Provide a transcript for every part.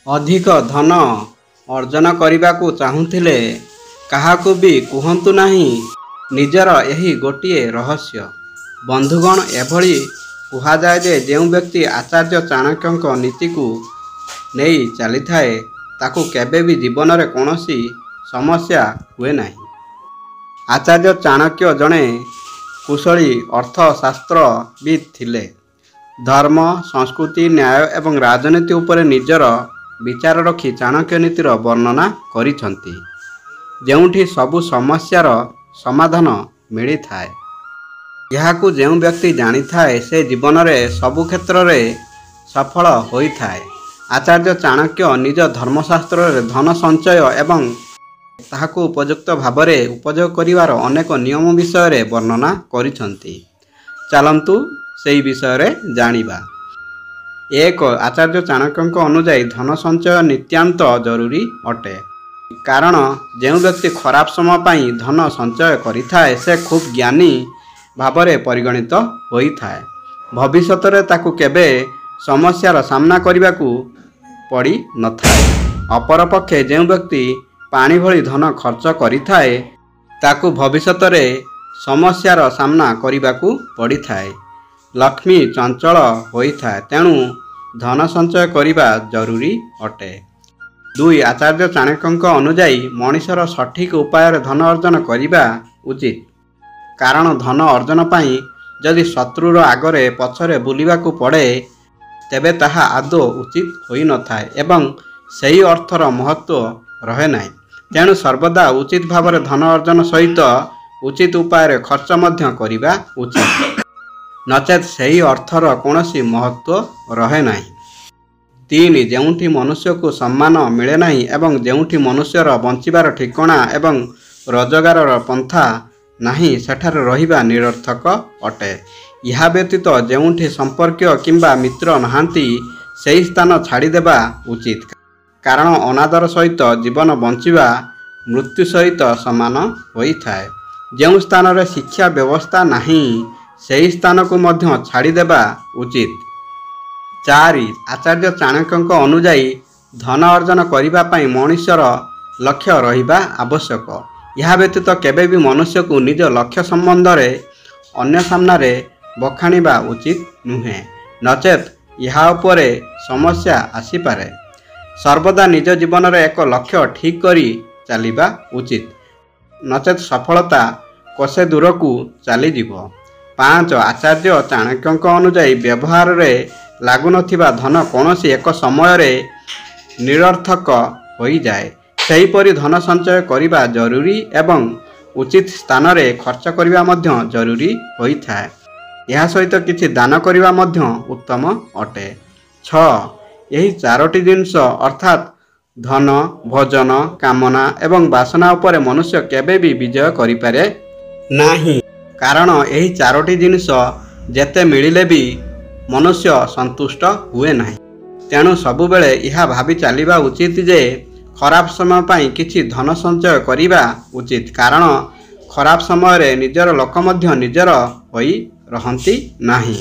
अधिक धन अर्जन करने चाहूले काहाकू भी कहतु नहीं निजर यही गोटे रहस्य। बंधुगण एभली कहुए जे जो व्यक्ति आचार्य चाणक्य नीति को नहीं चली थाए ताकू केबे भी जीवन में कौन समस्या हुए नहीं। आचार्य चाणक्य जड़े कुशली अर्थशास्त्रविद थिले। धर्म संस्कृति न्याय एवं राजनीति उपर निजर विचार रखी चाणक्य नीतिर वर्णना करिछंती जेउठी सबु समस्यार समाधान मिली थाए। यहाकू जो व्यक्ति जानी थाए से जीवन में सबु क्षेत्र में सफल होई थाए। आचार्य चाणक्य निज धर्मशास्त्र रे धन संचय एवं ताहाकू उपयुक्त भाव में उपयोग करिवार अनेक नियम विषय रे वर्णना करिछंती। चलंतु सेही विषय रे जानिबा। एक आचार्य चाणक्य अनुजाई धन संचय नित्यांत जरूरी अटे। कारण जो व्यक्ति खराब समय पाई धन संचय करिथाए से खूब ज्ञानी भाव में परिगणित होइथाए। भविष्यत रे ताकू केबे समस्यार सामना करने को पड़ी न थाए। अपरपक्षे जो व्यक्ति पानी भली धन खर्च करिथाए ताकू भविष्यत रे समस्यार सामना करने को पड़ी थाए। लक्ष्मी चंचल होइथाए तेणु धन संचय करिबा जरूरी अटे। 2 आचार्य चाणक्य अनुजाई मनीषर सठिक उपाय धन अर्जन करिबा उचित। कारण धन अर्जन पाई जदि शत्रुर आगरे पछरे बुलिबाकू पड़े तेबे ताहा आदौ उचित होई न थाए एवं सही अर्थर महत्व रहे नहीं। तेणु सर्वदा उचित भाव में धन अर्जन सहित उचित उपाय खर्च मध्य करिबा उचित। नचेत सही अर्थर कौनसी महत्व रहे नहीं। 3 जेउठी मनुष्य को सम्मान मिले नहीं एवं जेउठी मनुष्यर बंचिबार ठिकाना एवं रोजगार पंथा नहीं सेठारे रहिबा निरर्थक अटे। यह व्यतीत जेउठी संपर्क किंबा मित्र नहांती सही स्थान छाड़देवा उचित। कारण अनादर सहित जीवन बंचिबा मृत्यु सहित समान होई थाए। जो स्थान रे शिक्षा व्यवस्था नहीं सही स्थान को मध्य छाड़देवा उचित। 4 आचार्य चाणक्य अनुजाई धन अर्जन करने मनुष्यर लक्ष्य रहिबा आवश्यक। यह व्यतीत केबे भी मनुष्य को निज लक्ष्य संबंध में अन्य सामने बखाणिबा उचित नुहे। नचेत यह उपरे समस्या आसीपारे। सर्वदा निज जीवन में एक लक्ष्य ठीक करी चलिबा उचित। नचेत सफलता कोसे दूर को चली जिवो। 5 आचार्य चाणक्य अनुजाई व्यवहार रे लागु नथिबा धन कौनसी एक समय रे निरर्थक होई जाए। सेहीपरि धन संचय करिबा जरूरी एवं उचित स्थान रे खर्च करिबा मध्य जरूरी होई थाए। यह सहित किछि दान करिबा मध्य उत्तम अटे। 6 यही 4टी जिनिस अर्थात धन भोजन कामना एवं वासना उपरे मनुष्य केबे भी विजय करि पारे नाही। कारण यही 4टी जिनिस जेते मिलिले भी मनुष्य संतुष्ट हुए नहीं। तेणु सबुबेले यह भावी चलिबा उचित जे खराब समय पाई किछि धन संचय करिबा उचित। कारण खराब समय रे निजर लोक मध्य निजर होई रहंती नाही।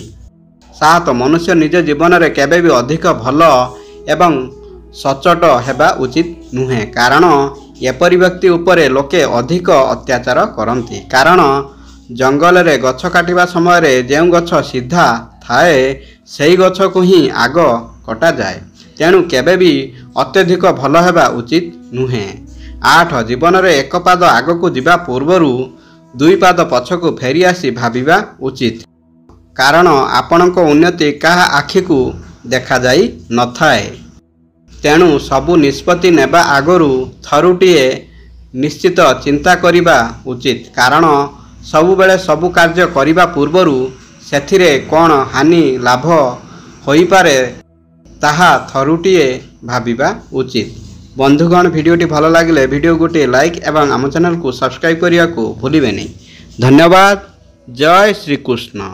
7 मनुष्य निज जीवन रे केबे भी अधिक भल एवं सचोट हेबा उचित नुहे। कारण एपरि व्यक्ति उपरे लोके अधिक अत्याचार करंती। कारण जंगल रे गछ काटिबा समय रे जो गछ सीधा थाए सही गछ को ही आग कटा जाए। तेणु केबे भी अत्यधिक भल हेबा उचित नुहे। 8 जीवन रे एक पाद आग को जिबा पूर्वरु 2 पाद पछकु फेरी आसी भाबिबा उचित। कारण आपणको उन्नति काहा आखि को देखा जाई न थाए। तेणु सबु निष्पत्ति नेबा आगरु थरुटिए निश्चित चिंता करिबा उचित। कारण सबु बेले सबु कार्य करिबा पूर्वरु सेथिरे कौन हानि लाभ होई पारे ताहा थरुटिए भाबिबा उचित। बंधुगण वीडियोटी भल लागिले वीडियो गोटे लाइक एवं आम चैनल को सब्सक्राइब करिया को भूलिबे नहीं। धन्यवाद। जय श्री कृष्ण।